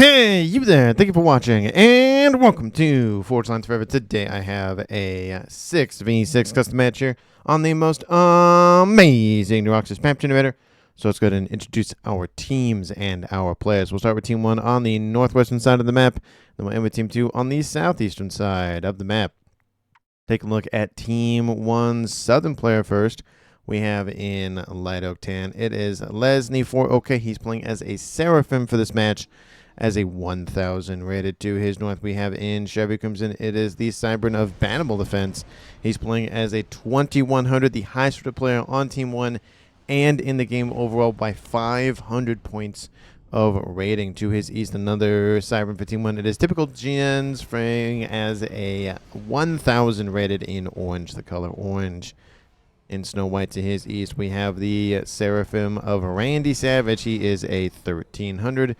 Hey, you there. Thank you for watching, and welcome to Forge Lines Forever. Today I have a 6v6 custom match here on the most amazing Neuroxys map generator. So let's go ahead and introduce our teams and our players. We'll start with Team 1 on the northwestern side of the map, then we'll end with Team 2 on the southeastern side of the map. Take a look at Team 1's southern player first. We have in Light Oak Tan, it is Lesney for OK. He's playing as a Seraphim for this match, as a 1000 rated. To his north, we have in Chevy Crimson, it is the Cybern of BannableOffence. He's playing as a 2100, the highest rated player on Team 1 and in the game overall by 500 points of rating. To his east, another Cybern for Team 1. It is typicalgenz, playing as a 1000 rated in orange, the color orange. In Snow White, to his east, we have the Seraphim of RandySavage. He is a 1300.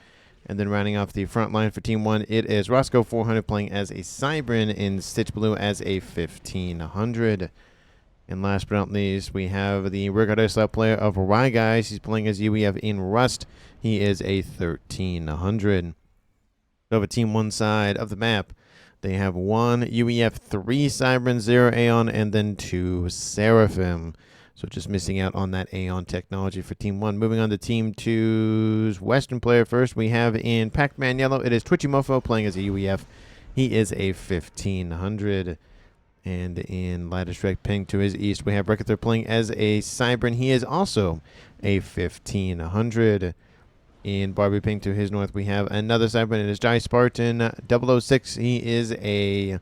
And then rounding off the front line for Team 1, it is Roscoe 400 playing as a Cybern in Stitch Blue as a 1500. And last but not least, we have the RyGuys player of RyGuys. He's playing as UEF in Rust. He is a 1300. Over Team 1 side of the map, they have one UEF, 3 Cybern, 0 Aeon, and then 2 Seraphim. So just missing out on that Aeon technology for Team 1. Moving on to Team 2's Western player first. We have in Pac-Man Yellow, it is TwitchyMofo playing as a UEF. He is a 1500. And in Lighter Strike Pink to his east, we have Wechethr playing as a Cybern. He is also a 1500. In Barbie Pink to his north, we have another Cybern. It is Jai Spartan 006. He is a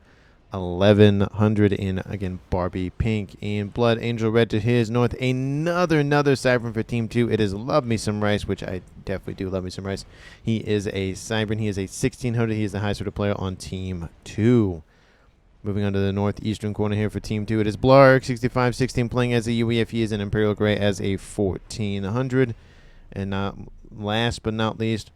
1100 in, again, Barbie Pink. In Blood Angel Red to his north, another Cybern for Team 2. It is luvmesomerice, which I definitely do love me some rice. He is a Cybern. He is a 1600. He is the highest rated player on Team 2. Moving on to the northeastern corner here for Team 2, it is Blark 6516 playing as a UEF. He is an Imperial Grey as a 1400. And last but not least,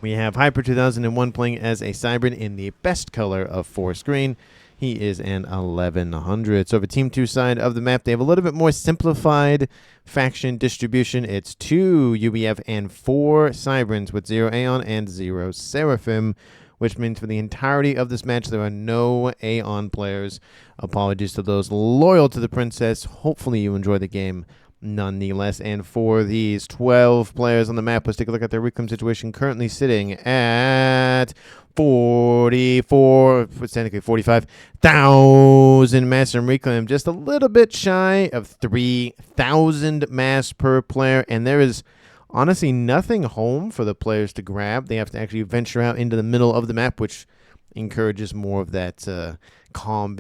we have Hyper 2001 playing as a Cybern in the best color of forest green. He is an 1100. So for Team 2 side of the map, they have a little bit more simplified faction distribution. It's 2 UEF and 4 Cyberns with 0 Aeon and 0 Seraphim, which means for the entirety of this match, there are no Aeon players. Apologies to those loyal to the princess. Hopefully you enjoy the game nonetheless. And for these 12 players on the map, let's take a look at their reclaim situation, currently sitting at 45,000 mass and reclaim, just a little bit shy of 3,000 mass per player. And there is honestly nothing home for the players to grab. They have to actually venture out into the middle of the map, which encourages more of that calm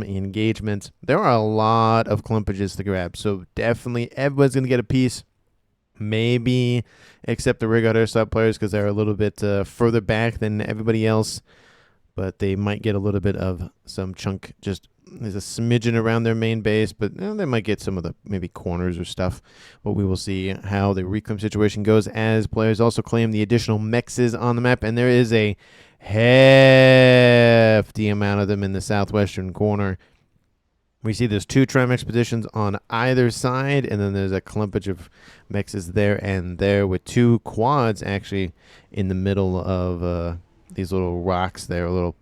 engagement. There are a lot of clumpages to grab, so definitely everyone's going to get a piece, maybe except the RyGuys sub players because they're a little bit further back than everybody else, but they might get a little bit of some chunk. Just there's a smidgen around their main base, but they might get some of the maybe corners or stuff. But we will see how the reclaim situation goes as players also claim the additional mexes on the map, and there is a hefty amount of them in the southwestern corner. We see there's 2 Tram expeditions on either side, and then there's a clumpage of mexes there and there with 2 quads actually in the middle of these little rocks there, little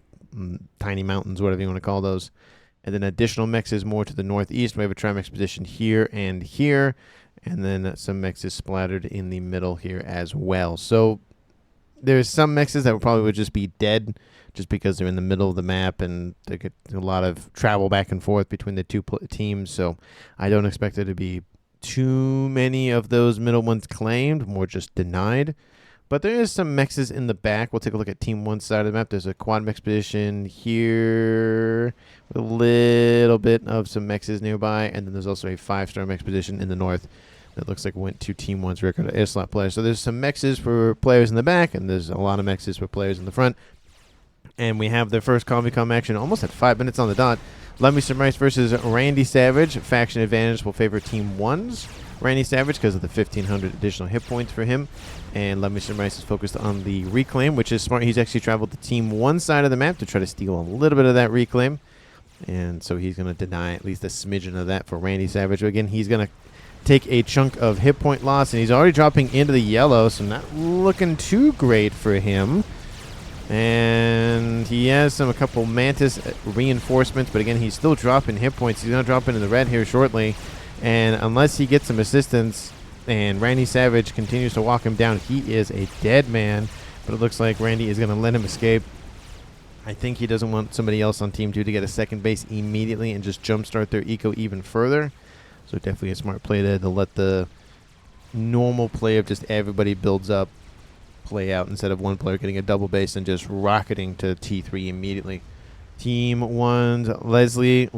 tiny mountains, whatever you want to call those. And then additional mexes more to the northeast. We have a Tram expedition here, and then some mexes splattered in the middle here as well. So there's some mexes that probably would just be dead just because they're in the middle of the map and they get a lot of travel back and forth between the 2 teams. So I don't expect there to be too many of those middle ones claimed, more just denied. But there is some mexes in the back. We'll take a look at Team 1 side of the map. There's a quad expedition here with a little bit of some mexes nearby. And then there's also a 5-star expedition in the north that looks like went to Team 1's record air slot players. So there's some mexes for players in the back, and there's a lot of mexes for players in the front. And we have the first Convicom action almost at 5 minutes on the dot. luvmesomerice versus RandySavage. Faction advantage will favor Team 1's RandySavage because of the 1,500 additional hit points for him. And luvmesomerice is focused on the reclaim, which is smart. He's actually traveled to Team 1 side of the map to try to steal a little bit of that reclaim. And so he's going to deny at least a smidgen of that for RandySavage. Again, he's going to take a chunk of hit point loss, and he's already dropping into the yellow, so not looking too great for him. And he has a couple Mantis reinforcements, but again, he's still dropping hit points. He's going to drop into the red here shortly, and unless he gets some assistance and RandySavage continues to walk him down, he is a dead man. But it looks like Randy is going to let him escape. I think he doesn't want somebody else on Team 2 to get a second base immediately and just jumpstart their eco even further. So definitely a smart play there to let the normal play of just everybody builds up play out instead of one player getting a double base and just rocketing to T3 immediately. Team 1's Leslie.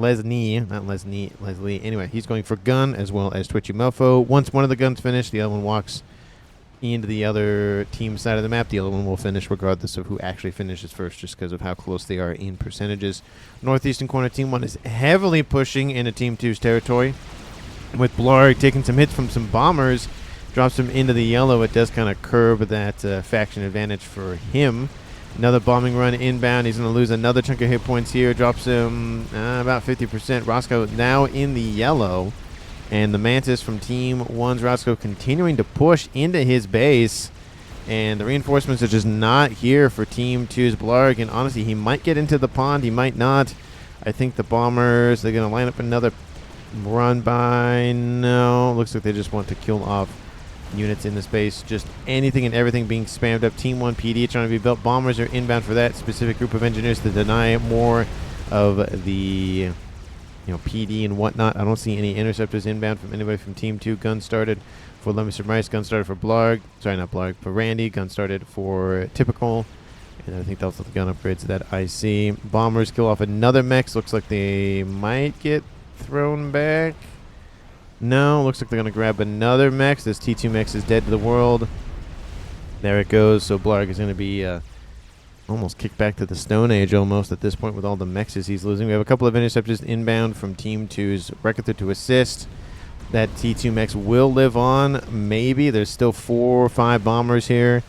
Anyway, he's going for gun as well as TwitchyMofo. Once one of the guns finished, the other one walks into the other team side of the map. The other one will finish regardless of who actually finishes first, just because of how close they are in percentages. Northeastern corner, Team 1 is heavily pushing into Team 2's territory, with Blarg taking some hits from some bombers. Drops him into the yellow. It does kind of curb that faction advantage for him. Another bombing run inbound. He's going to lose another chunk of hit points here. Drops him about 50%. Roscoe now in the yellow. And the Mantis from Team 1's Roscoe continuing to push into his base. And the reinforcements are just not here for Team 2's Blarg. And honestly, he might get into the pond. He might not. I think the bombers, they're going to line up another run by. No, looks like they just want to kill off units in the space. Just anything and everything being spammed up. Team 1 PD trying to be built. Bombers are inbound for that specific group of engineers to deny more of the PD and whatnot. I don't see any interceptors inbound from anybody from Team 2. Gun started for luvmesomerice. Gun started for Blarg. Sorry, not Blarg, for Randy. Gun started for Typical. And I think that was the gun upgrades that I see. Bombers kill off another mech. Looks like they might get thrown back. No, looks like they're going to grab another mech. This T2 mech is dead to the world. There it goes. So Blarg is going to be almost kicked back to the Stone Age almost at this point with all the mechs he's losing. We have a couple of interceptors inbound from Team 2's Wechethr to assist. That T2 mech will live on, maybe. There's still 4 or 5 bombers here,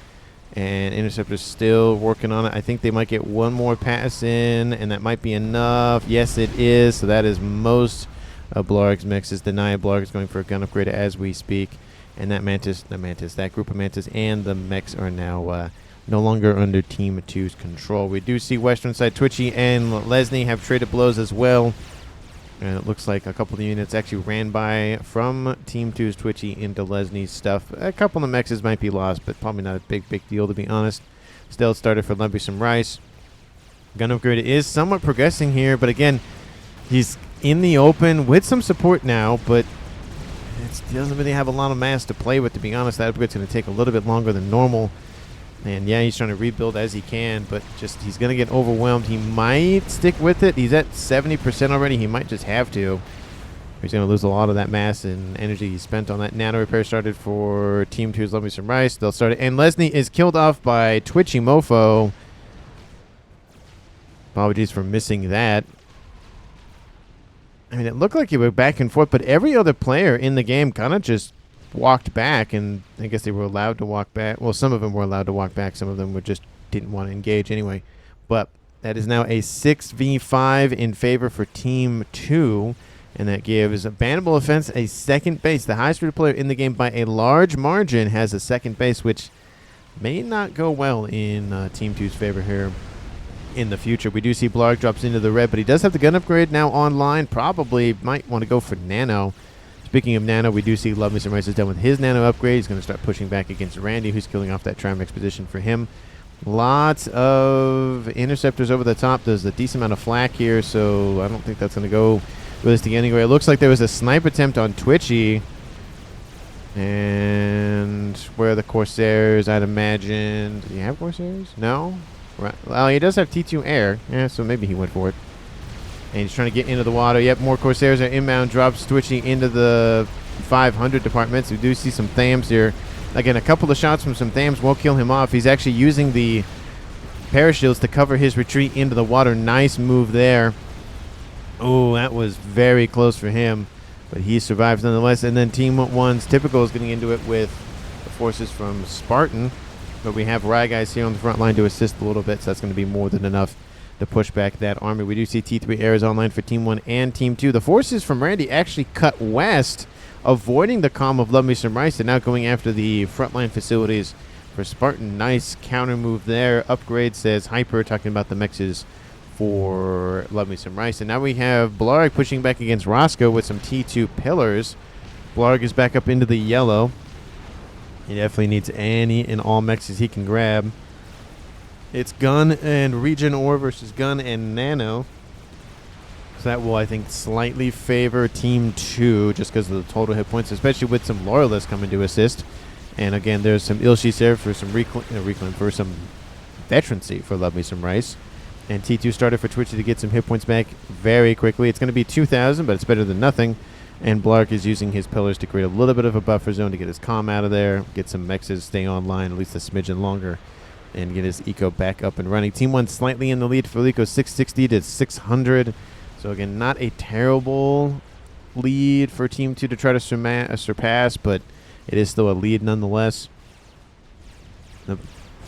and interceptors still working on it. I think they might get one more pass in, and that might be enough. Yes, it is. So that is most of Blarg's mechs is denied. Blarg is going for a gun upgrade as we speak, and that that group of Mantis and the mechs are now no longer under Team 2's control. We do see Western side Twitchy and Lesney have traded blows as well. And it looks like a couple of units actually ran by from Team 2's Twitchy into Lesney's stuff. A couple of the mechs might be lost, but probably not a big deal to be honest. Still started for luvmesomerice. Gun upgrade is somewhat progressing here, but again, he's in the open with some support now, but it doesn't really have a lot of mass to play with, to be honest. That upgrade's going to take a little bit longer than normal. And yeah, he's trying to rebuild as he can, but just he's going to get overwhelmed. He might stick with it. He's at 70% already. He might just have to. He's going to lose a lot of that mass and energy he spent on that. Nano repair started for Team 2's luvmesomerice. They'll start it. And Lesney is killed off by TwitchyMofo. Apologies for missing that. I mean, it looked like he went back and forth, but every other player in the game kind of just walked back, and I guess they were allowed to walk back. Well, some of them were allowed to walk back. Some of them didn't want to engage anyway. But that is now a 6v5 in favor for Team 2, and that gives BannableOffence a second base. The highest rated player in the game by a large margin has a second base, which may not go well in Team 2's favor here in the future. We do see Blarg drops into the red, but he does have the gun upgrade now online. Probably might want to go for Nano. Speaking of Nano, we do see luvmesomerice is done with his Nano upgrade. He's going to start pushing back against Randy, who's killing off that Trimax position for him. Lots of interceptors over the top. There's a decent amount of flak here, so I don't think that's going to go realistic anywhere. It looks like there was a snipe attempt on Twitchy. And where are the Corsairs? I'd imagine. Do you have Corsairs? No? Right. Well, he does have T2 air. Yeah, so maybe he went for it. And he's trying to get into the water. Yep, more Corsairs are inbound. Drops Twitchy into the 500 departments. We do see some Thams here. Again, a couple of shots from some Thams will kill him off. He's actually using the parashields to cover his retreat into the water. Nice move there. Oh, that was very close for him. But he survives nonetheless. And then Team 1's Typical is getting into it with the forces from Spartan. But we have RyGuys here on the front line to assist a little bit, so that's going to be more than enough to push back that army. We do see T3 airs online for Team 1 and Team 2. The forces from Randy actually cut west, avoiding the calm of luvmesomerice and now going after the frontline facilities for Spartan. Nice counter move there. Upgrade, says Hyper, talking about the mexes for luvmesomerice. And now we have Blarg pushing back against Roscoe with some T2 pillars. Blarg is back up into the yellow. He definitely needs any and all mexes he can grab. It's Gun and Regen Ore versus Gun and Nano. So that will, I think, slightly favor Team 2 just because of the total hit points, especially with some Loyalists coming to assist. And again, there's some Ilshis there for some reclaim for some veterancy for luvmesomerice. And T2 started for Twitchy to get some hit points back very quickly. It's going to be 2,000, but it's better than nothing. And Blarg is using his pillars to create a little bit of a buffer zone to get his comm out of there, get some mexes stay online at least a smidgen longer, and get his eco back up and running. Team 1 slightly in the lead for eco, 660 to 600. So again, not a terrible lead for Team 2 to try to surpass, but it is still a lead nonetheless. The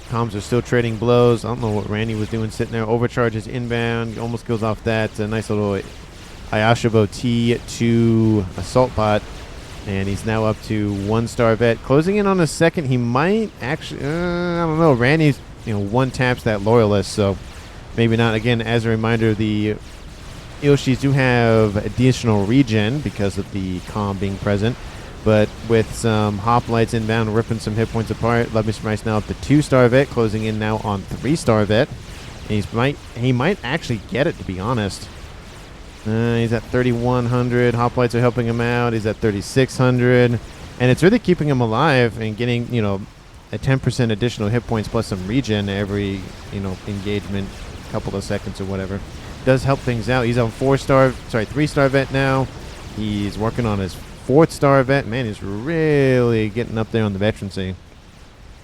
comms are still trading blows. I don't know what Randy was doing sitting there. Overcharges inbound, almost goes off that. A nice little Ayashabo T2 assault bot, and he's now up to 1-star vet. Closing in on a second, he might actually, I don't know. Randy's, one taps that loyalist, so maybe not. Again, as a reminder, the Ilshis do have additional regen because of the comm being present, but with some hoplites inbound, ripping some hit points apart. luvmesomerice now up to 2-star vet, closing in now on 3-star vet. And he might actually get it, to be honest. He's at 3,100. Hoplites are helping him out. He's at 3,600. And it's really keeping him alive and getting, a 10% additional hit points plus some regen every, engagement, couple of seconds or whatever. Does help things out. He's on 3-star vet now. He's working on his 4th-star vet. Man, he's really getting up there on the veterancy.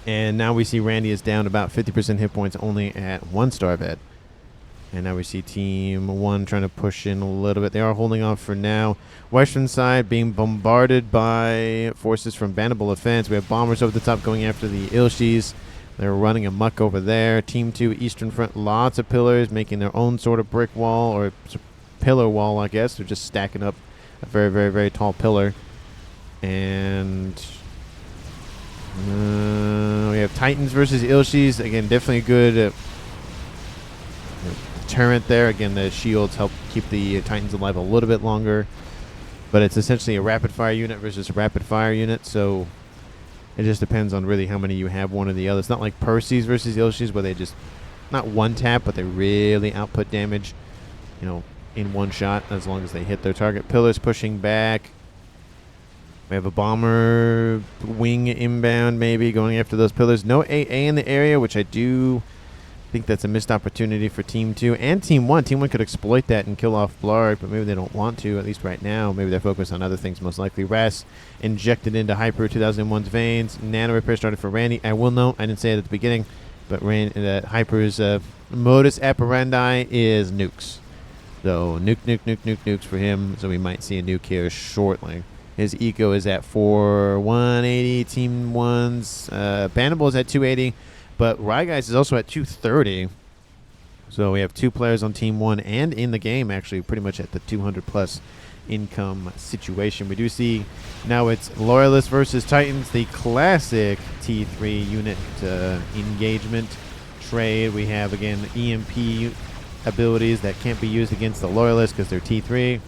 And now we see Randy is down about 50% hit points only at 1-star vet. And now we see Team 1 trying to push in a little bit. They are holding off for now. Western side being bombarded by forces from BannableOffence. We have bombers over the top going after the Ilshis. They're running amok over there. Team 2 Eastern Front, lots of pillars, making their own sort of brick wall or pillar wall, I guess. They're just stacking up a very, very, very tall pillar. And we have Titans versus Ilshis. Again, definitely a good deterrent there. Again, the shields help keep the Titans alive a little bit longer, but it's essentially a rapid fire unit versus a rapid fire unit, so it just depends on really how many you have, one or the other. It's not like Percy's versus Ilshis where they just not one tap, but they really output damage, in one shot as long as they hit their target. Pillars pushing back. We have a bomber wing inbound maybe going after those pillars. No AA in the area, which I do think that's a missed opportunity for Team 2 and Team 1. Team 1 could exploit that and kill off Blarg, but maybe they don't want to, at least right now. Maybe they're focused on other things, most likely. Ras injected into Hyper 2001's veins. Nano repair started for Randy. I will note, I didn't say it at the beginning, but Hyper's modus operandi is nukes. So nukes for him, so we might see a nuke here shortly. His eco is at 180. Team 1's Bannable is at 280. But RyGuys is also at 230. So we have 2 players on Team 1 and in the game, actually, pretty much at the 200-plus income situation. We do see now it's Loyalists versus Titans, the classic T3 unit engagement trade. We have, again, EMP abilities that can't be used against the Loyalists because they're T3.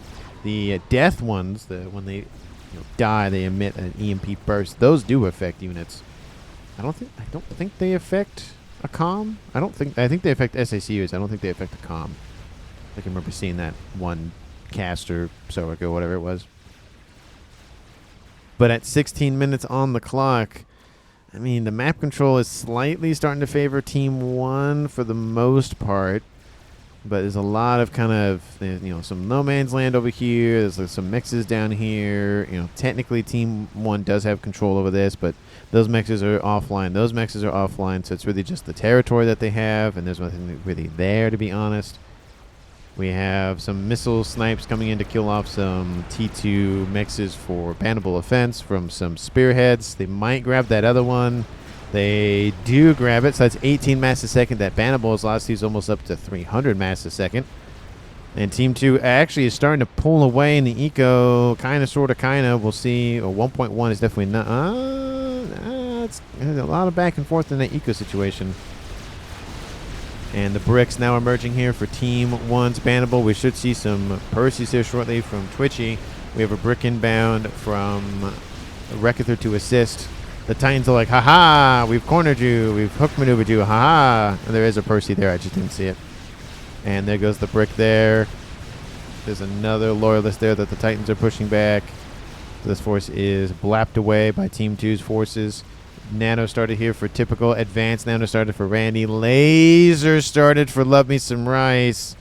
The death ones, when they die, they emit an EMP burst. Those do affect units. I don't think they affect a comm. I think they affect SACUs. I don't think they affect a comm. I can remember seeing that one cast or so ago, whatever it was. But at 16 minutes on the clock, I mean, the map control is slightly starting to favor Team 1 for the most part. But there's a lot of kind of, some no man's land over here. There's some mexes down here. Technically Team 1 does have control over this, but those mexes are offline. Those mexes are offline, so it's really just the territory that they have, and there's nothing really there, to be honest. We have some missile snipes coming in to kill off some T2 mexes for BannableOffence from some spearheads. They might grab that other one. They do grab it, so that's 18 mass a second. That Bannable has lost these almost up to 300 mass a second. And Team 2 actually is starting to pull away in the eco, kind of, sort of, kind of. We'll see. 1.1 is definitely not. It's a lot of back and forth in that eco situation. And the bricks now emerging here for Team 1's Bannable. We should see some Percy's here shortly from Twitchy. We have a brick inbound from Wechethr to assist. The Titans are like, haha, we've cornered you, we've hook maneuvered you, haha. And there is a Percy there, I just didn't see it. And there goes the brick there. There's another Loyalist there that the Titans are pushing back. This force is blapped away by Team 2's forces. Nano started here for Typical. Advanced Nano started for Randy. Laser started for luvmesomerice.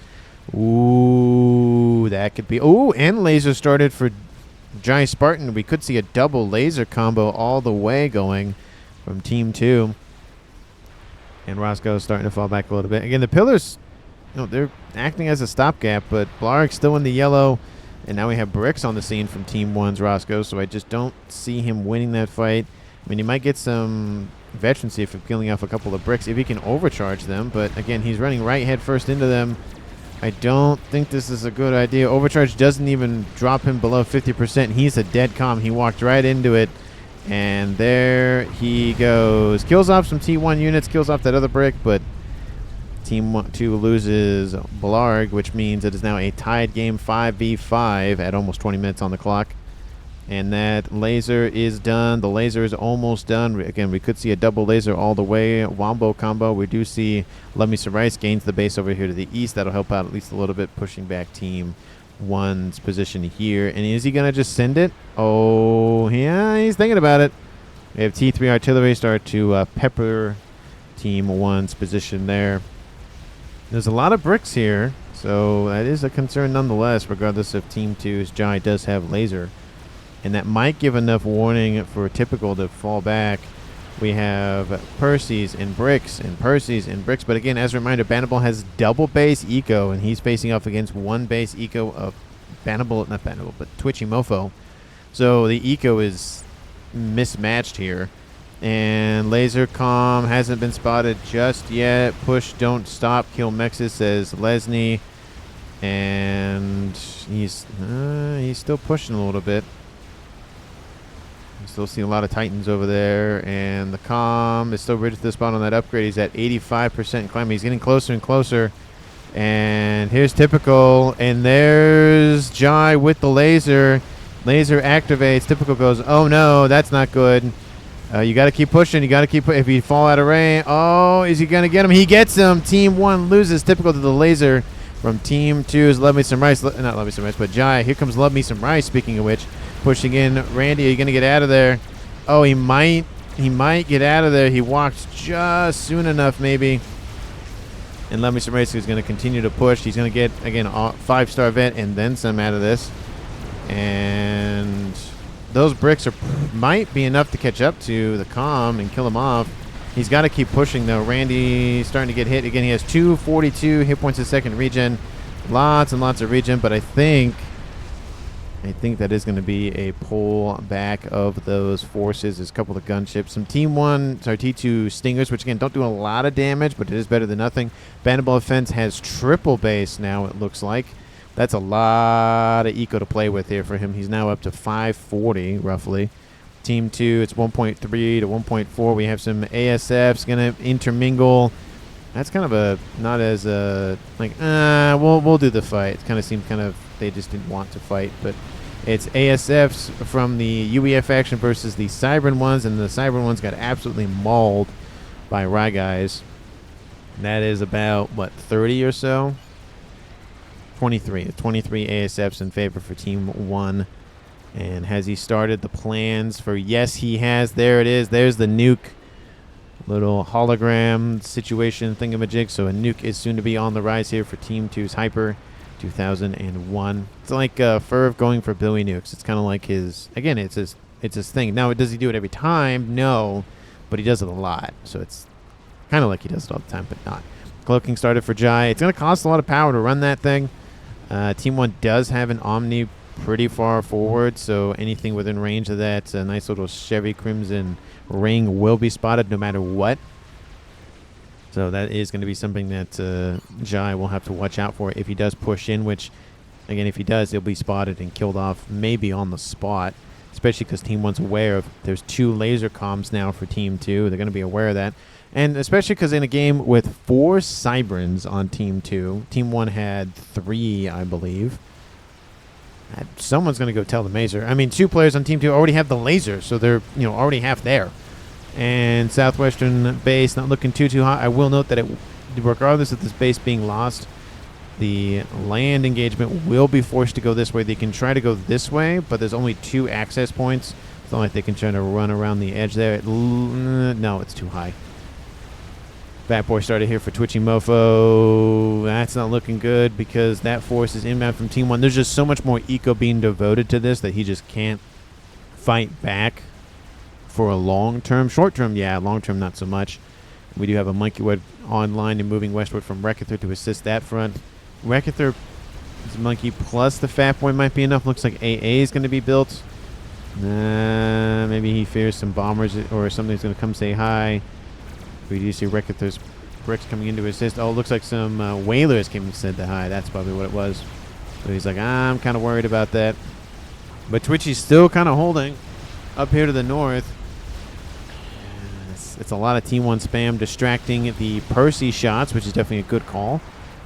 Ooh, that could be. Ooh, and Laser started for Giant Spartan. We could see a double laser combo all the way going from Team 2. And Roscoe's starting to fall back a little bit. Again, the pillars, they're acting as a stopgap, but Blarg's still in the yellow. And now we have bricks on the scene from Team 1's Roscoe, so I just don't see him winning that fight. I mean, he might get some veterancy if he's killing off a couple of bricks, if he can overcharge them. But, again, he's running right head first into them. I don't think this is a good idea. Overcharge doesn't even drop him below 50%. He's a dead calm. He walked right into it. And there he goes. Kills off some T1 units, kills off that other brick, but Team 2 loses Blarg, which means it is now a tied game 5v5 at almost 20 minutes on the clock. And that laser is done. The laser is almost done. Again, we could see a double laser all the way. Wombo combo. We do see luvmesomerice gains the base over here to the east. That'll help out at least a little bit, pushing back Team 1's position here. And is he going to just send it? Oh, yeah, he's thinking about it. We have T3 artillery start to pepper Team 1's position there. There's a lot of bricks here, so that is a concern nonetheless, regardless if Team 2's Jai does have laser. And that might give enough warning for Typical to fall back. We have Percy's and bricks and Percy's and bricks. But again, as a reminder, Bannable has double base eco, and he's facing off against one base eco of Bannable, not Bannable, but TwitchyMofo. So the eco is mismatched here. And Laser Comm hasn't been spotted just yet. Push, don't stop, kill Mexis, says Lesney. And he's still pushing a little bit. Still see a lot of Titans over there, and the comm is still ready to the spot on that upgrade. He's at 85% climbing. He's getting closer and closer. And here's Typical, and there's Jai with the laser. Laser activates. Typical goes, oh no, that's not good. You got to keep pushing. You got to keep. If you fall out of range, oh, is he gonna get him? He gets him. Team 1 loses. Typical to the laser from Team 2's luvmesomerice. Not luvmesomerice, but Jai. Here comes luvmesomerice. Speaking of which. Pushing in. Randy, are you going to get out of there? Oh, he might get out of there. He walked just soon enough, maybe. And luvmesomerice is going to continue to push. He's going to get, again, a 5-star vet and then some out of this. And those bricks might be enough to catch up to the comm and kill him off. He's got to keep pushing, though. Randy starting to get hit. Again, he has 242 hit points a second regen. Lots and lots of regen, but I think that is going to be a pull back of those forces. There's a couple of gunships. Some T2 Stingers, which again don't do a lot of damage, but it is better than nothing. BannableOffence has triple base now, it looks like. That's a lot of eco to play with here for him. He's now up to 540, roughly. Team 2, it's 1.3 to 1.4. We have some ASFs going to intermingle. That's kind of a, not as we'll do the fight. It kind of seemed they just didn't want to fight, but it's ASFs from the UEF faction versus the Cybran ones, and the Cybran ones got absolutely mauled by RyGuys. That is about, 30 or so? 23 ASFs in favor for Team 1. And has he started the plans for, yes, he has. There it is. There's the nuke. Little hologram situation thingamajig. So a nuke is soon to be on the rise here for Team 2's Hyper 2001. It's like Ferv going for Billy nukes. It's kind of like his, again, it's his thing. Now, does he do it every time? No, but he does it a lot. So it's kind of like he does it all the time, but not. Cloaking started for Jai. It's going to cost a lot of power to run that thing. Team 1 does have an Omni pretty far forward, so anything within range of that nice little Chevy Crimson ring will be spotted no matter what. So that is going to be something that Jai will have to watch out for if he does push in, which, again, if he does, he'll be spotted and killed off maybe on the spot, especially because Team 1's aware of there's 2 laser comms now for Team 2. They're going to be aware of that. And especially because in a game with 4 Cybrans on Team 2, Team 1 had 3, I believe. Someone's going to go tell the Mazer. I mean, 2 players on Team 2 already have the laser, so they're already half there. And Southwestern base not looking too hot. I will note that regardless of this base being lost, the land engagement will be forced to go this way. They can try to go this way, but there's only 2 access points. It's not like they can try to run around the edge there. No, it's too high. Fat Boy started here for TwitchyMofo. That's not looking good because that force is inbound from Team 1. There's just so much more eco being devoted to this that he just can't fight back for a long term. Short term, yeah. Long term, not so much. We do have a Monkey Wood online and moving westward from Wechethr to assist that front. Wechethr is Monkey plus the Fat Boy might be enough. Looks like AA is going to be built. Maybe he fears some bombers or something's going to come say hi. We do see Wechethr's bricks coming in to assist. Oh, it looks like some whalers came and said the hi. That's probably what it was. So he's like, I'm kind of worried about that. But Twitchy's still kind of holding up here to the north. It's a lot of Team 1 spam distracting the Percy shots, which is definitely a good call.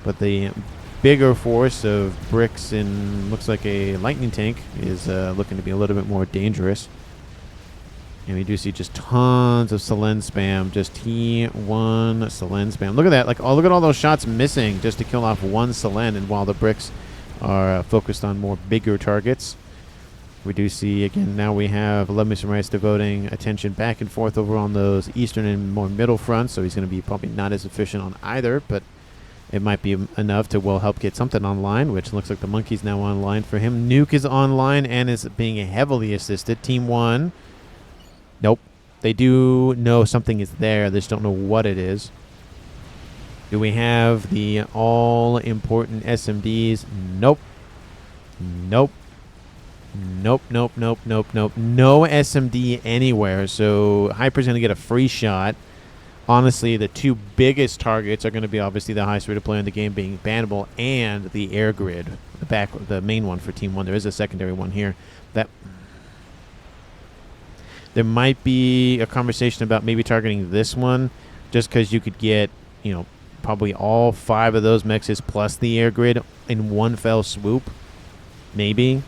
But the bigger force of bricks and looks like a lightning tank is looking to be a little bit more dangerous. And we do see just tons of Selen spam, just T1 Selen spam. Look at that! Like, oh, look at all those shots missing just to kill off 1 Selen. And while the bricks are focused on more bigger targets, we do see again now we have luvmesomerice devoting attention back and forth over on those eastern and more middle fronts. So he's going to be probably not as efficient on either, but it might be enough to help get something online, which looks like the Monkey's now online for him. Nuke is online and is being heavily assisted. Team 1. Nope. They do know something is there. They just don't know what it is. Do we have the all-important SMDs? Nope. Nope. Nope, nope, nope, nope, nope. No SMD anywhere. So Hyper's going to get a free shot. Honestly, the 2 biggest targets are going to be obviously the highest rate of play in the game being Bannable and the air grid. The main one for Team 1. There is a secondary one here. There might be a conversation about maybe targeting this one just because you could get, probably all 5 of those mexes plus the air grid in one fell swoop. Maybe.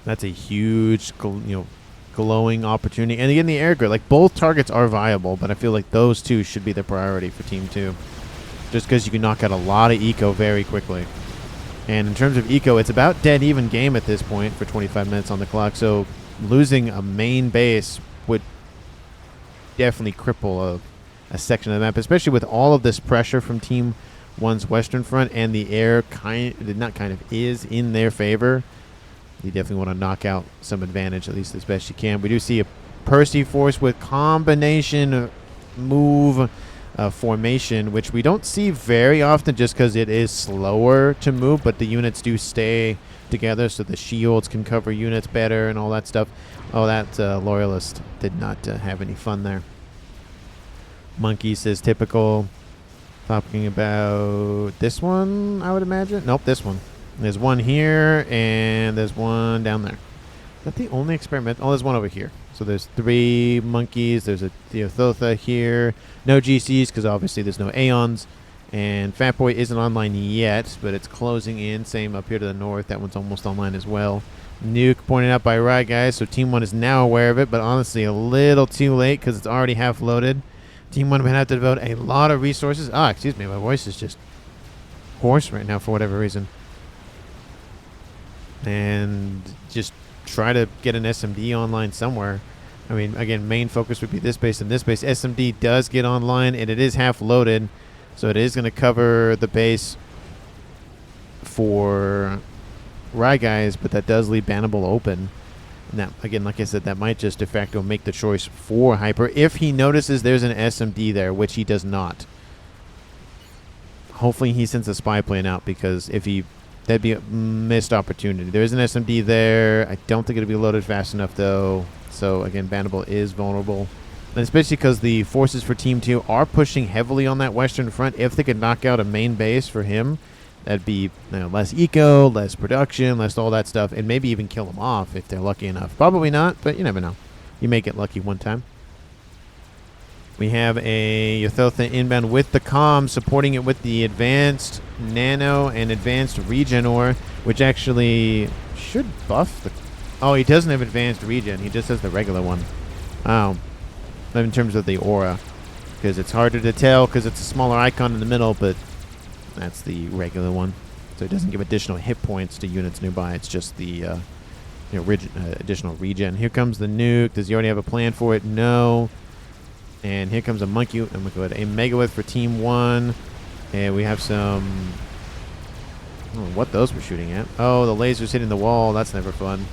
That's a huge, glowing opportunity. And again, the air grid, like both targets are viable, but I feel like those 2 should be the priority for Team 2. Just because you can knock out a lot of eco very quickly. And in terms of eco, it's about dead even game at this point for 25 minutes on the clock. So losing a main base would definitely cripple a section of the map, especially with all of this pressure from Team 1's western front and the air is in their favor. You definitely want to knock out some advantage, at least as best you can. We do see a Percy force with combination move formation, which we don't see very often just because it is slower to move, but the units do stay together so the shields can cover units better and all that stuff. Oh, that loyalist did not have any fun there. Monkey says typical. Talking about this one, I would imagine. Nope, this one. There's one here, and there's one down there. Is that the only experiment? Oh, there's one over here. So there's 3 monkeys. There's a Theothotha here. No GCs, because obviously there's no Aeons. And Fat Boy isn't online yet, but it's closing in. Same up here to the north. That one's almost online as well. Nuke pointed out by RyGuys, so Team 1 is now aware of it, but honestly a little too late because it's already half loaded. Team 1 would have to devote a lot of resources. Excuse me, my voice is just hoarse right now for whatever reason. And just try to get an SMD online somewhere. I mean, again, main focus would be this base and this base. SMD does get online, and it is half loaded, so it is going to cover the base for RyGuys, but that does leave Bannable open. And that, again, like I said, that might just de facto make the choice for Hyper if he notices there's an SMD there, which he does not. Hopefully he sends a spy plane out, because if he That'd be a missed opportunity. There is an SMD there. I don't think it'll be loaded fast enough, though. So, again, Bannable is vulnerable. And especially because the forces for Team 2 are pushing heavily on that western front. If they could knock out a main base for him, that'd be less eco, less production, less all that stuff, and maybe even kill them off if they're lucky enough. Probably not, but you never know. You may get lucky one time. We have a Wechethr inbound with the comm, supporting it with the advanced nano and advanced regen ore, which actually should buff the... Oh, he doesn't have advanced regen. He just has the regular one. Oh. In terms of the aura. Because it's harder to tell because it's a smaller icon in the middle, but that's the regular one. So it doesn't give additional hit points to units nearby. It's just the additional regen. Here comes the nuke. Does he already have a plan for it? No. And here comes a monkey. I'm going to go ahead. A Megawith for Team 1. And we have some... I don't know what those were shooting at. Oh, the laser's hitting the wall. That's never fun.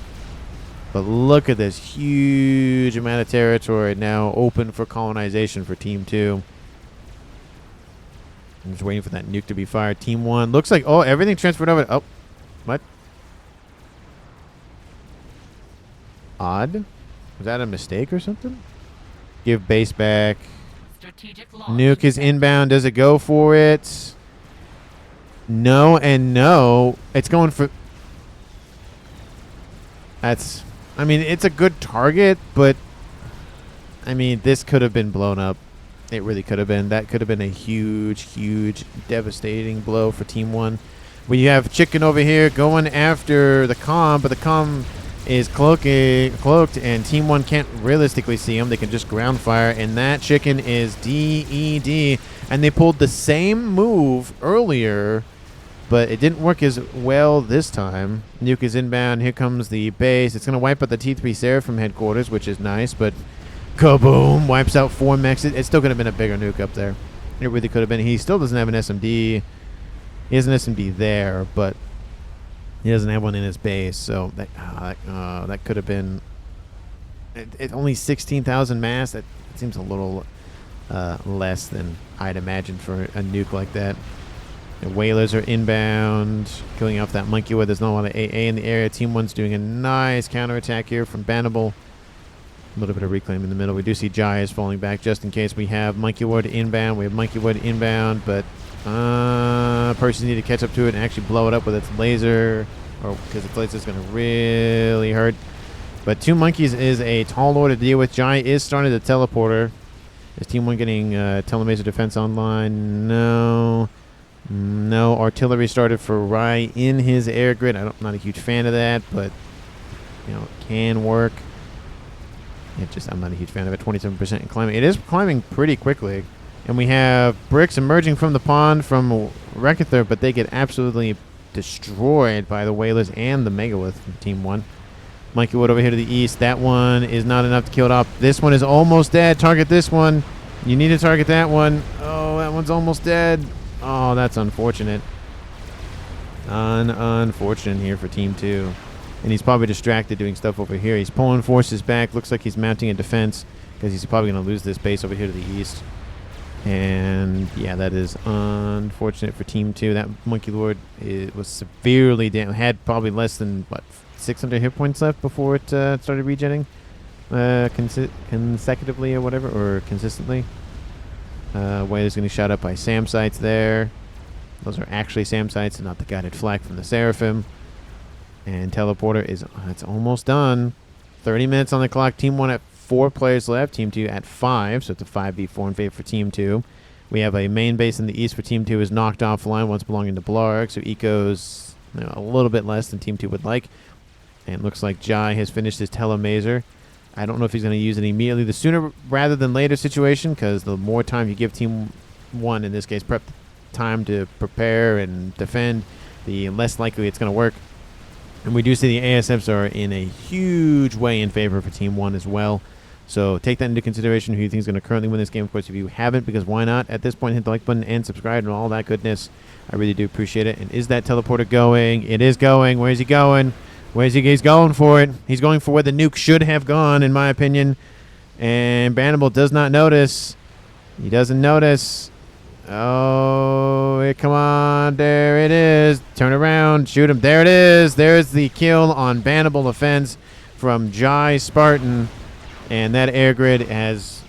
But look at this huge amount of territory now open for colonization for Team 2. I'm just waiting for that nuke to be fired. Team 1. Looks like... Oh, everything transferred over. Oh. What? Odd? Was that a mistake or something? Give base back. Nuke is inbound. Does it go for it? No and no. It's going for... That's... I mean, it's a good target, but... I mean, this could have been blown up. It really could have been. That could have been a huge, huge, devastating blow for Team 1. We have Chicken over here going after the comm, but the comm is cloaked, and Team 1 can't realistically see him. They can just ground fire, and that Chicken is DED. And they pulled the same move earlier, but it didn't work as well this time. Nuke is inbound. Here comes the base. It's going to wipe out the T3 Seraphim headquarters, which is nice, but kaboom! Wipes out 4 mechs. It still could have been a bigger nuke up there. It really could have been. He still doesn't have an SMD. He has an SMD there, but he doesn't have one in his base, so that could have been... It's only 16,000 mass. That seems a little less than I'd imagine for a nuke like that. The whalers are inbound, killing off that monkey where there's not a lot of AA in the area. Team 1's doing a nice counterattack here from Bannable. A little bit of reclaim in the middle. We do see Jai is falling back just in case. We have Monkey Wood inbound. We have Monkey Wood inbound, but Percy's need to catch up to it and actually blow it up with its laser, or because its laser is going to really hurt. But 2 monkeys is a tall order to deal with. Jai is starting the teleporter. Is Team 1 getting telemaser defense online? No. No. Artillery started for Ry in his air grid. I'm not a huge fan of that, but it can work. I'm not a huge fan of it. 27% in climbing. It is climbing pretty quickly. And we have bricks emerging from the pond from Wechethr, but they get absolutely destroyed by the whalers and the Megawith from Team 1. Monkey Wood over here to the east. That one is not enough to kill it off. This one is almost dead. Target this one. You need to target that one. Oh, that one's almost dead. Oh, that's unfortunate. Unfortunate here for Team 2. And he's probably distracted doing stuff over here. He's pulling forces back. Looks like he's mounting a defense because he's probably going to lose this base over here to the east. And yeah, that is unfortunate for Team 2. That Monkey Lord was severely down. Had probably less than, 600 hit points left before it started regenning consecutively or whatever, or consistently. Whalers going to be shot up by SAM sites there. Those are actually SAM sites and not the guided flak from the Seraphim. And teleporter it's almost done. 30 minutes on the clock. Team 1 at 4 players left. Team 2 at 5. So it's a 5v4 in favor for Team 2. We have a main base in the east for Team 2 is knocked offline, once belonging to Blarg. So eco's a little bit less than Team 2 would like. And it looks like Jai has finished his telemaser. I don't know if he's going to use it immediately. The sooner rather than later situation, because the more time you give Team 1, in this case, prep time to prepare and defend, the less likely it's going to work. And we do see the ASFs are in a huge way in favor for Team 1 as well. So take that into consideration, who you think is going to currently win this game. Of course, if you haven't, because why not? At this point, hit the like button and subscribe and all that goodness. I really do appreciate it. And is that teleporter going? It is going. Where's he going? He's going for it. He's going for where the nuke should have gone, in my opinion. And Bannable does not notice. He doesn't notice. Oh, come on. There it is. Turn around. Shoot him. There it is. There's the kill on BannableOffence from Jai Spartan. And that air grid has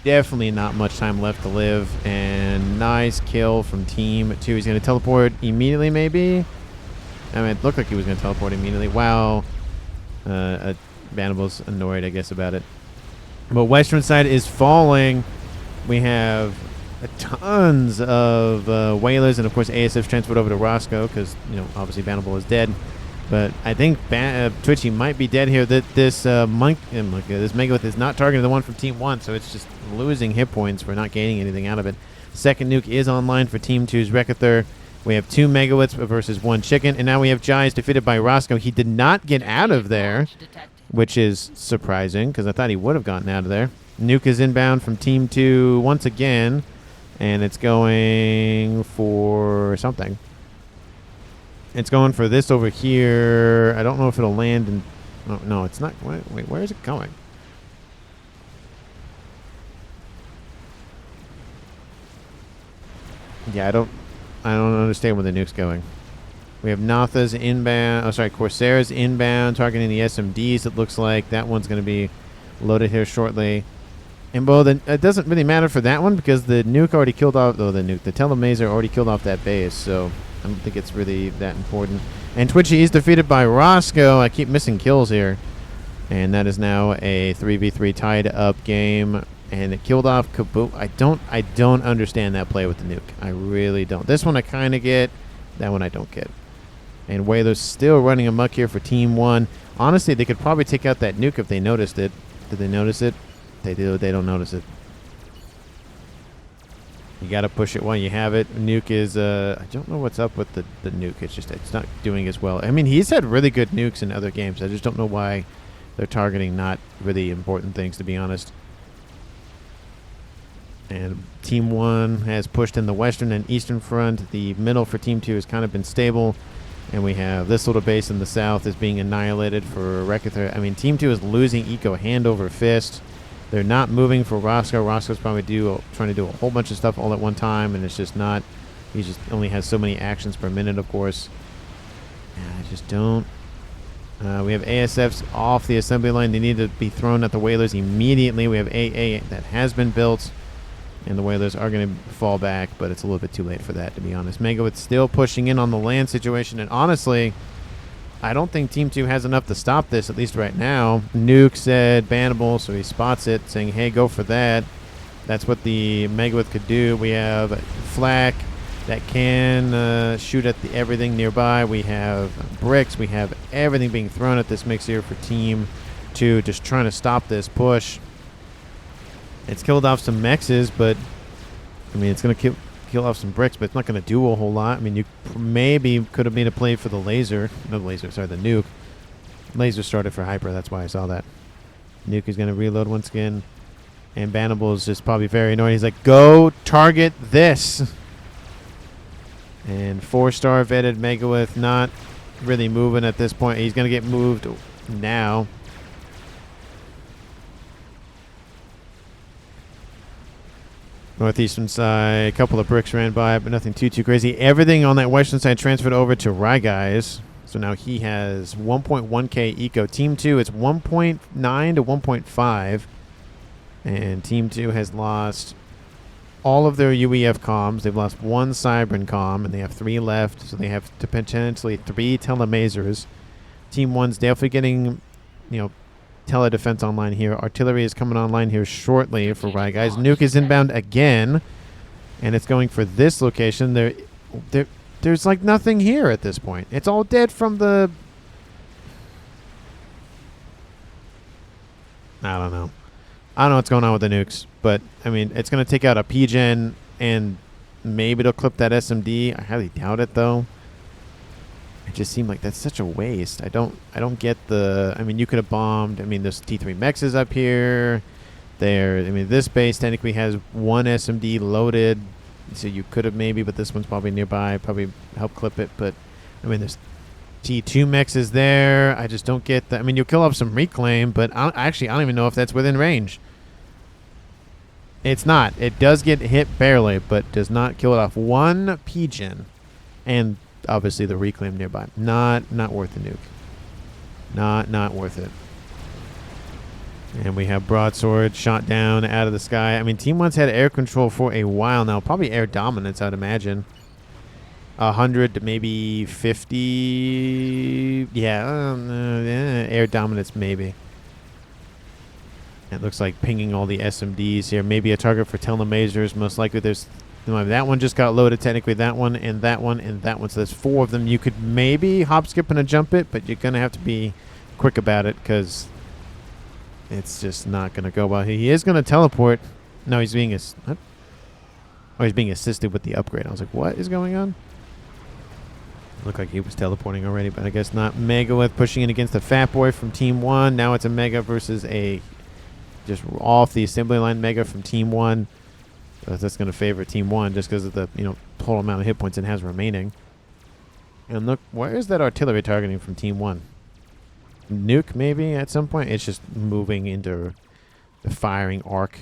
definitely not much time left to live. And nice kill from Team 2. He's going to teleport immediately, maybe? I mean, it looked like he was going to teleport immediately. Wow. Bannable's annoyed, I guess, about it. But Western side is falling. We have tons of whalers, and of course ASF's transferred over to Roscoe because, you know, obviously Bannable is dead. But I think Twitchy might be dead here. That this this Megalith is not targeting the one from Team 1, so it's just losing hit points for not gaining anything out of it. Second nuke is online for Team 2's Wechethr. We have 2 Megaliths versus 1 chicken, and now we have Jais defeated by Roscoe. He did not get out of there, which is surprising because I thought he would have gotten out of there. Nuke is inbound from Team 2 once again, and it's going for something. It's going for this over here. I don't know if it'll land in... Oh, no, it's not. Wait, where is it going? Yeah, I don't understand where the nuke's going. We have Natha's inbound. Oh, sorry, Corsair's inbound, targeting the SMDs. It looks like that one's going to be loaded here shortly. And well, then it doesn't really matter for that one because the nuke already killed off. Oh, the telemazer already killed off that base. So I don't think it's really that important. And Twitchy is defeated by Roscoe. I keep missing kills here. And that is now a 3v3 tied up game. And it killed off Kaboom. I don't understand that play with the nuke. I really don't. This one I kind of get. That one I don't get. And Whaler's still running amok here for Team 1. Honestly, they could probably take out that nuke if they noticed it. Did they notice it? They do. They don't notice it. You got to push it while you have it. Nuke is, I don't know what's up with the nuke. It's not doing as well. I mean, he's had really good nukes in other games. I just don't know why they're targeting not really important things, to be honest. And Team 1 has pushed in the western and eastern front. The middle for Team 2 has kind of been stable. And we have this little base in the south is being annihilated for Wechethr. I mean, Team 2 is losing eco hand over fist. They're not moving for Roscoe. Roscoe's probably trying to do a whole bunch of stuff all at one time, and it's just not. He just only has so many actions per minute, of course. I just don't. We have ASFs off the assembly line. They need to be thrown at the Whalers immediately. We have AA that has been built, and the Whalers are going to fall back, but it's a little bit too late for that, to be honest. Megawith's still pushing in on the land situation, and honestly, I don't think Team 2 has enough to stop this, at least right now. Nuke said bannable, so he spots it, saying, hey, go for that. That's what the Megawith could do. We have Flak that can shoot at everything nearby. We have bricks. We have everything being thrown at this mix here for Team 2, just trying to stop this push. It's killed off some mexes, but, I mean, it's going to kill off some bricks, but it's not going to do a whole lot. I mean, you maybe could have made a play for the laser. No, the laser, sorry, the nuke. Laser started for Hyper, that's why I saw that. Nuke is going to reload once again. And Bannable is just probably very annoying. He's like, go target this. And 4-star vetted Megawith not really moving at this point. He's going to get moved now. Northeastern side, a couple of bricks ran by, but nothing too crazy. Everything on that western side transferred over to RyGuys. So now he has 1.1k eco. Team 2, it's 1.9 to 1.5. And Team 2 has lost all of their UEF comms. They've lost 1 Cybran comm, and they have 3 left. So they have potentially 3 telemazers. Team 1's definitely getting, you know, tele-defense online here. Artillery is coming online here shortly for RyGuys. Nuke is inbound again, and it's going for this location. There's like nothing here at this point. It's all dead from the... I don't know. I don't know what's going on with the nukes, but, I mean, it's going to take out a P-Gen, and maybe it'll clip that SMD. I highly doubt it, though. It just seemed like that's such a waste. I don't get the... I mean, you could have bombed. I mean, there's T3 mexes up here. There. I mean, this base technically has 1 SMD loaded, so you could have maybe, but this one's probably nearby. Probably help clip it, but, I mean, there's T2 mexes there. I just don't get that. I mean, you'll kill off some reclaim, but I don't even know if that's within range. It's not. It does get hit barely, but does not kill it off. One P-Gen. And obviously the reclaim nearby. Not worth the nuke. Not worth it. And we have Broadsword shot down out of the sky. I mean, Team 1's had air control for a while now. Probably air dominance, I'd imagine. 100 to maybe 50. Yeah, air dominance maybe. It looks like pinging all the SMDs here. Maybe a target for telemasers. Most likely there's... that one just got loaded technically. That one and that one and that one. So there's 4 of them. You could maybe hop, skip, and a jump it, but you're going to have to be quick about it because it's just not going to go well. He is going to teleport. No, he's being... he's being assisted with the upgrade. I was like, what is going on? Looked like he was teleporting already, but I guess not. Megalith pushing in against the Fat Boy from Team 1. Now it's a Mega versus a... just off the assembly line Mega from Team 1. That's going to favor Team 1 just because of the total amount of hit points it has remaining. And look, where is that artillery targeting from Team 1? Nuke maybe at some point? It's just moving into the firing arc.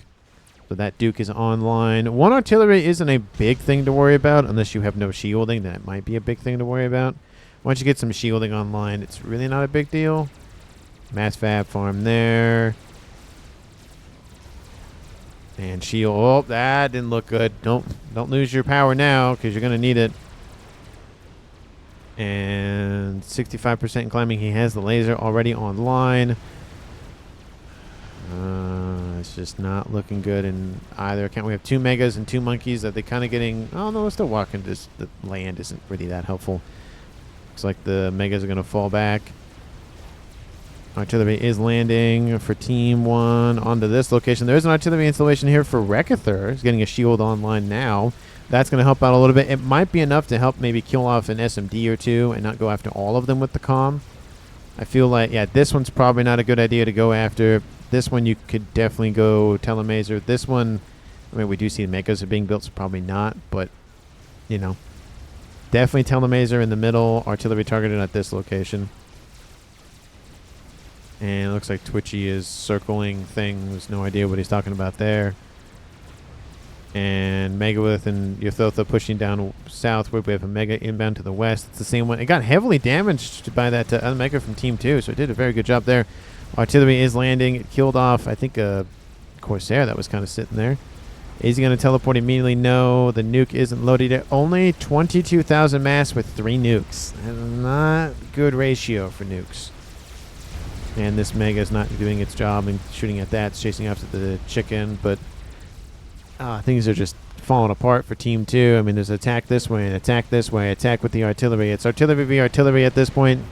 So that Duke is online. 1 artillery isn't a big thing to worry about unless you have no shielding. That might be a big thing to worry about. Once you get some shielding online, it's really not a big deal. Mass Fab farm there. And shield. Oh, that didn't look good. Don't lose your power now because you're going to need it. And 65% climbing. He has the laser already online. It's just not looking good in either account. We have 2 Megas and 2 Monkeys that they're kind of getting... Oh, no, we're still walking. Just the land isn't really that helpful. Looks like the Megas are going to fall back. Artillery is landing for Team 1 onto this location. There's an artillery installation here for Wechethr. He's getting a shield online now. That's going to help out a little bit. It might be enough to help maybe kill off an SMD or 2 and not go after all of them with the comm. I feel like, yeah, this one's probably not a good idea to go after. This one you could definitely go telemaser. This one, I mean, we do see Megas are being built, so probably not. But, definitely telemaser in the middle. Artillery targeted at this location. And it looks like Twitchy is circling things. No idea what he's talking about there. And Megalith and Yothotha pushing down southward. We have a Mega inbound to the west. It's the same one. It got heavily damaged by that other Mega from Team 2, so it did a very good job there. Artillery is landing. It killed off, I think, a Corsair that was kind of sitting there. Is he going to teleport immediately? No. The nuke isn't loaded yet. Only 22,000 mass with 3 nukes. That's not a good ratio for nukes. And this Mega is not doing its job and shooting at that. It's chasing after the chicken, but things are just falling apart for Team 2. I mean, there's attack this way and attack this way. Attack with the artillery. It's artillery v artillery at this point.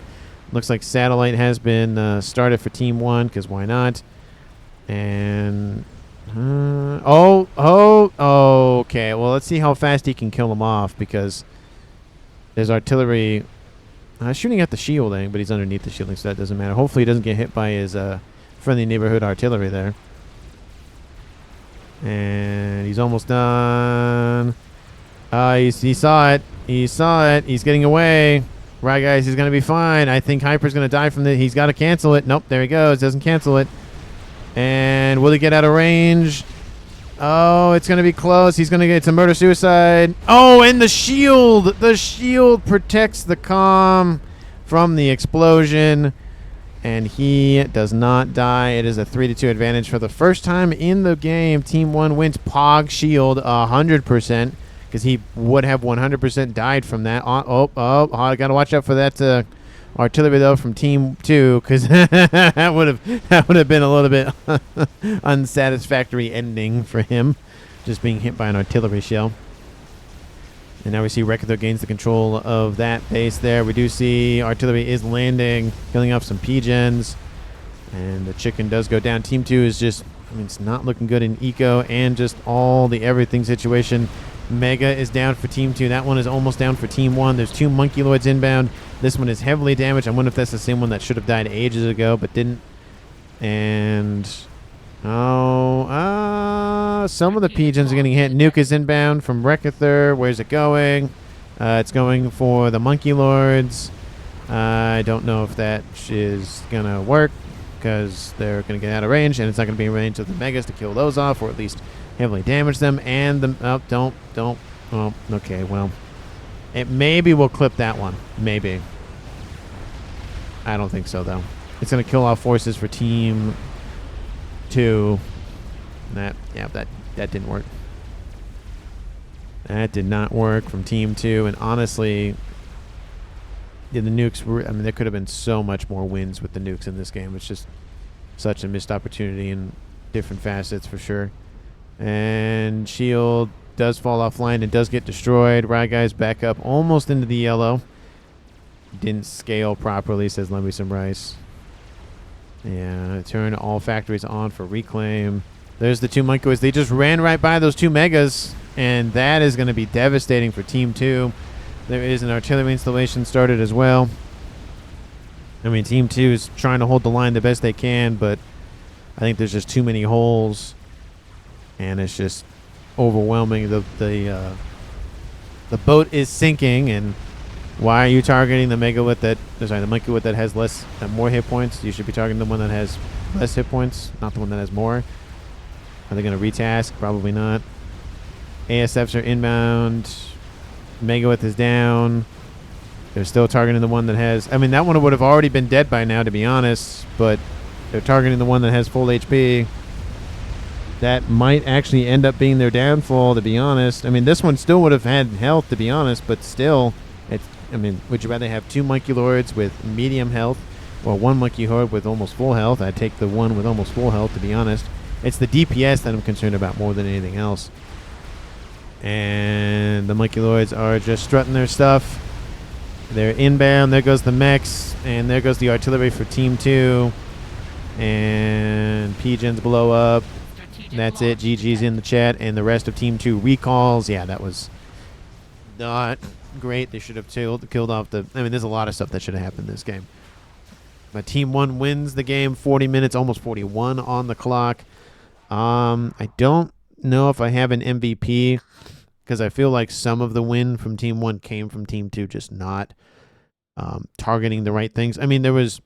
Looks like Satellite has been started for Team 1, because why not? And... okay. Well, let's see how fast he can kill them off, because there's artillery... shooting at the shielding, but he's underneath the shielding, so that doesn't matter. Hopefully he doesn't get hit by his friendly neighborhood artillery there. And he's almost done. He saw it. He saw it. He's getting away. RyGuys, he's going to be fine. I think Hyper's going to die from the... He's got to cancel it. Nope, there he goes. Doesn't cancel it. And will he get out of range? Oh, it's going to be close. He's going to get... It's a murder-suicide. Oh, and the shield! The shield protects the comm from the explosion. And he does not die. It is a 3-2 advantage for the first time in the game. Team 1 wins Pog Shield 100%. Because he would have 100% died from that. I got to watch out for that artillery, though, from Team 2. Because that would have been a little bit unsatisfactory ending for him. Just being hit by an artillery shell. And now we see Wechethr gains the control of that base there. We do see artillery is landing, killing off some P-Gens. And the chicken does go down. Team 2 is just, I mean, it's not looking good in eco and just all the everything situation. Mega is down for Team 2. That one is almost down for Team 1. There's 2 Monkey Lords inbound. This one is heavily damaged. I wonder if that's the same one that should have died ages ago, but didn't. And... some of the P-Gens are getting hit. Nuke is inbound from Wechethr. Where's it going? It's going for the Monkey Lords. I don't know if that is going to work. because they're going to get out of range, and it's not going to be in range of the megas to kill those off, or at least heavily damage them. And the don't. Oh, okay. Well, it maybe will clip that one. Maybe. I don't think so though. It's going to kill off forces for Team 2. That didn't work. That did not work from Team 2, and honestly, yeah, the nukes were, I mean, there could have been so much more wins with the nukes in this game. It's just such a missed opportunity in different facets for sure. And shield does fall offline and does get destroyed. RyGuys back up almost into the yellow. Didn't scale properly, says luvmesomerice. Yeah, turn all factories on for reclaim. There's the 2 microwaves. They just ran right by those 2 megas, and that is going to be devastating for Team 2. There is an artillery installation started as well. I mean, Team 2 is trying to hold the line the best they can, but I think there's just too many holes, and it's just overwhelming. The boat is sinking, and why are you targeting the microwave that has more hit points? You should be targeting the one that has less hit points, not the one that has more. Are they going to retask? Probably not. ASFs are inbound. Megawith is down. They're still targeting the one that has... I mean, that one would have already been dead by now, to be honest. But they're targeting the one that has full HP. That might actually end up being their downfall, to be honest. I mean, this one still would have had health, to be honest. But still, I mean, would you rather have 2 Monkey Lords with medium health or 1 Monkey Horde with almost full health? I'd take the one with almost full health, to be honest. It's the DPS that I'm concerned about more than anything else. And the Monkey Lords are just strutting their stuff. They're inbound. There goes the mechs. And there goes the artillery for Team 2. And P-Gens blow up. That's it. GG's in the chat. And the rest of Team 2 recalls. Yeah, that was not great. They should have killed off the... I mean, there's a lot of stuff that should have happened in this game. But Team 1 wins the game. 40 minutes, almost 41 on the clock. I don't know if I have an MVP, because I feel like some of the win from Team 1 came from Team 2 just not targeting the right things. I mean, there was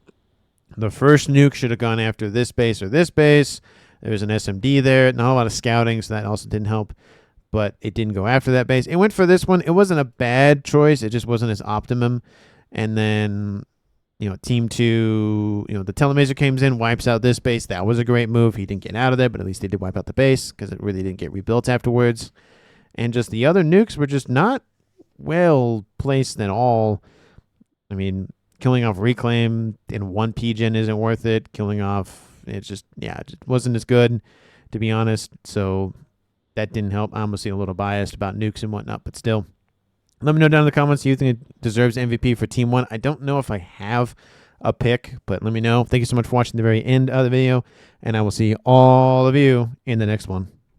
the first nuke should have gone after this base or this base. There was an SMD there. Not a lot of scouting, so that also didn't help. But it didn't go after that base. It went for this one. It wasn't a bad choice. It just wasn't as optimum. And then, you know, Team 2, you know, the telemaser comes in, wipes out this base. That was a great move. He didn't get out of there, but at least he did wipe out the base because it really didn't get rebuilt afterwards. And just the other nukes were just not well placed at all. I mean, killing off Reclaim in 1 P-Gen isn't worth it. Killing off, it's just, yeah, it just wasn't as good, to be honest. So that didn't help. I'm obviously a little biased about nukes and whatnot, but still. Let me know down in the comments if you think it deserves MVP for Team 1. I don't know if I have a pick, but let me know. Thank you so much for watching the very end of the video, and I will see all of you in the next one.